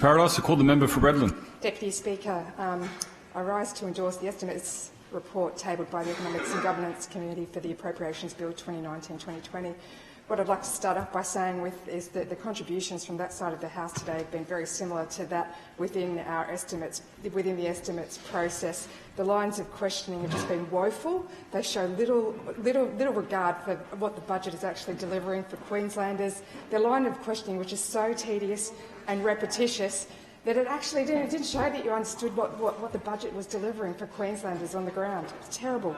Paradise, I call the member for Redland. Deputy Speaker, I rise to endorse the estimates report tabled by the Economics and Governance Committee for the Appropriations Bill 2019-2020. What I'd like to start off by saying is that the contributions from that side of the House today have been very similar to that within our estimates, within the estimates process. The lines of questioning have just been woeful. They show little regard for what the budget is actually delivering for Queenslanders. The line of questioning, which is so tedious and repetitious, that it actually didn't show that you understood what the budget was delivering for Queenslanders on the ground. It's terrible.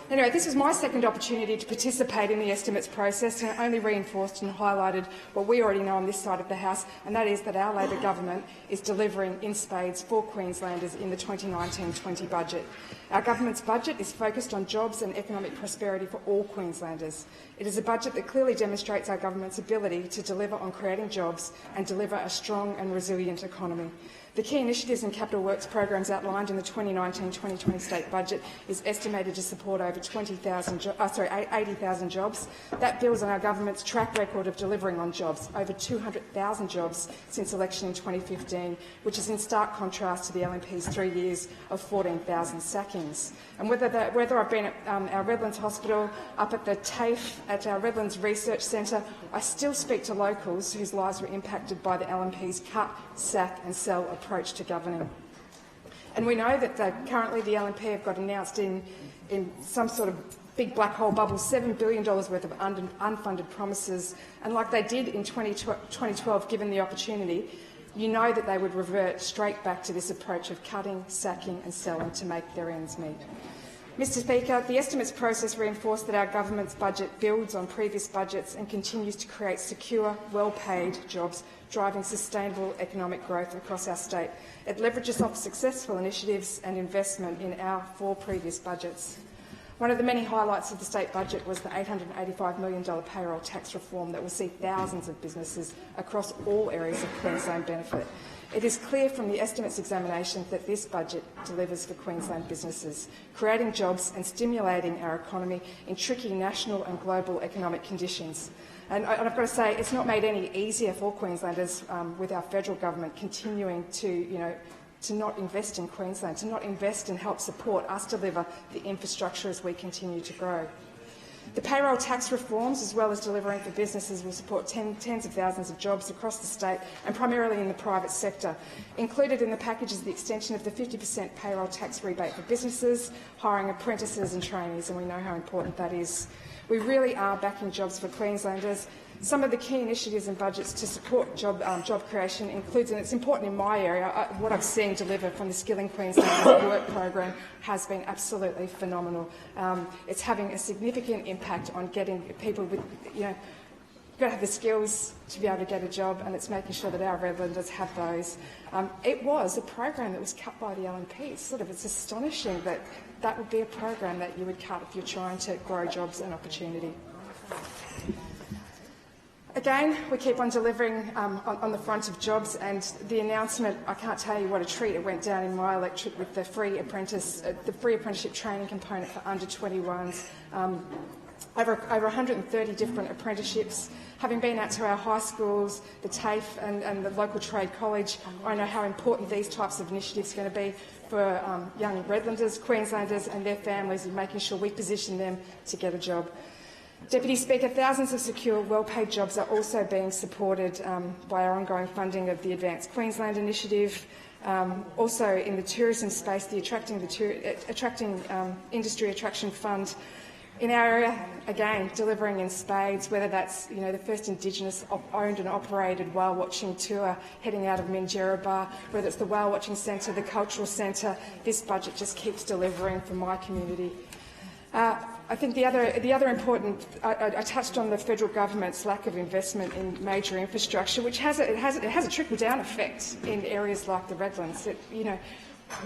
Anyway, this was my second opportunity to participate in the estimates process, and it only reinforced and highlighted what we already know on this side of the House, and that is that our Labor government is delivering in spades for Queenslanders in the 2019-20 budget. Our government's budget is focused on jobs and economic prosperity for all Queenslanders. It is a budget that clearly demonstrates our government's ability to deliver on creating jobs and deliver a strong and resilient economy. The key initiatives and capital works programs outlined in the 2019-2020 state budget is estimated to support over 80,000 jobs. That builds on our government's track record of delivering on jobs, over 200,000 jobs since election in 2015, which is in stark contrast to the LNP's 3 years of 14,000 sackings. And whether I've been at our Redlands Hospital, up at the TAFE, at our Redlands Research Centre, I still speak to locals whose lives were impacted by the LNP's cut, sack and sell approach to governing. And we know that currently the LNP have got announced in some sort of big black hole bubble $7 billion worth of unfunded promises, and like they did in 2012, given the opportunity, you know that they would revert straight back to this approach of cutting, sacking and selling to make their ends meet. Mr Speaker, the estimates process reinforced that our government's budget builds on previous budgets and continues to create secure, well-paid jobs, driving sustainable economic growth across our state. It leverages off successful initiatives and investment in our 4 previous budgets. One of the many highlights of the state budget was the $885 million payroll tax reform that will see thousands of businesses across all areas of Queensland benefit. It is clear from the estimates examination that this budget delivers for Queensland businesses, creating jobs and stimulating our economy in tricky national and global economic conditions. And I've got to say, it's not made any easier for Queenslanders with our federal government continuing to not invest in Queensland, to not invest and help support us deliver the infrastructure as we continue to grow. The payroll tax reforms, as well as delivering for businesses, will support tens of thousands of jobs across the state and primarily in the private sector. Included in the package is the extension of the 50% payroll tax rebate for businesses, hiring apprentices and trainees, and we know how important that is. We really are backing jobs for Queenslanders. Some of the key initiatives and budgets to support job creation includes, and it's important in my area, what I've seen deliver from the Skilling Queensland work program has been absolutely phenomenal. It's having a significant impact on getting people with, got to have the skills to be able to get a job, and it's making sure that our Redlanders have those. It was a program that was cut by the LNP. It's astonishing that that would be a program that you would cut if you're trying to grow jobs and opportunity. Again, we keep on delivering on the front of jobs, and the announcement, I can't tell you what a treat it went down in my electorate with the free apprenticeship training component for under 21s. Over 130 different apprenticeships. Having been out to our high schools, the TAFE and the local trade college, I know how important these types of initiatives are going to be for young Redlanders, Queenslanders and their families, in making sure we position them to get a job. Deputy Speaker, thousands of secure, well-paid jobs are also being supported by our ongoing funding of the Advanced Queensland Initiative. Also in the tourism space, the Attracting Industry Attraction Fund. In our area, again, delivering in spades, whether that's the first Indigenous owned and operated whale watching tour heading out of Minjerribah, whether it's the whale watching centre, the cultural centre, this budget just keeps delivering for my community. I think the other important, I touched on the federal government's lack of investment in major infrastructure, which has a trickle-down effect in areas like the Redlands.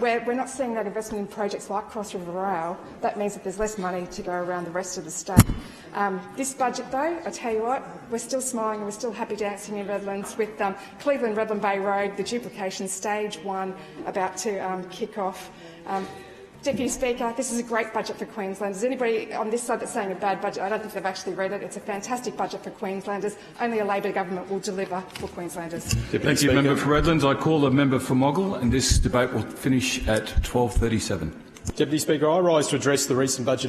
We're not seeing that investment in projects like Cross River Rail. That means that there's less money to go around the rest of the state. This budget, though, I tell you what, we're still smiling and we're still happy dancing in Redlands with Cleveland-Redland Bay Road, the duplication stage 1 about to kick off. Deputy Speaker, this is a great budget for Queenslanders. Anybody on this side that's saying a bad budget, I don't think they've actually read it. It's a fantastic budget for Queenslanders. Only a Labor government will deliver for Queenslanders. Thank you, Member for Redlands. I call the member for Moggill, and this debate will finish at 12:37. Deputy Speaker, I rise to address the recent budget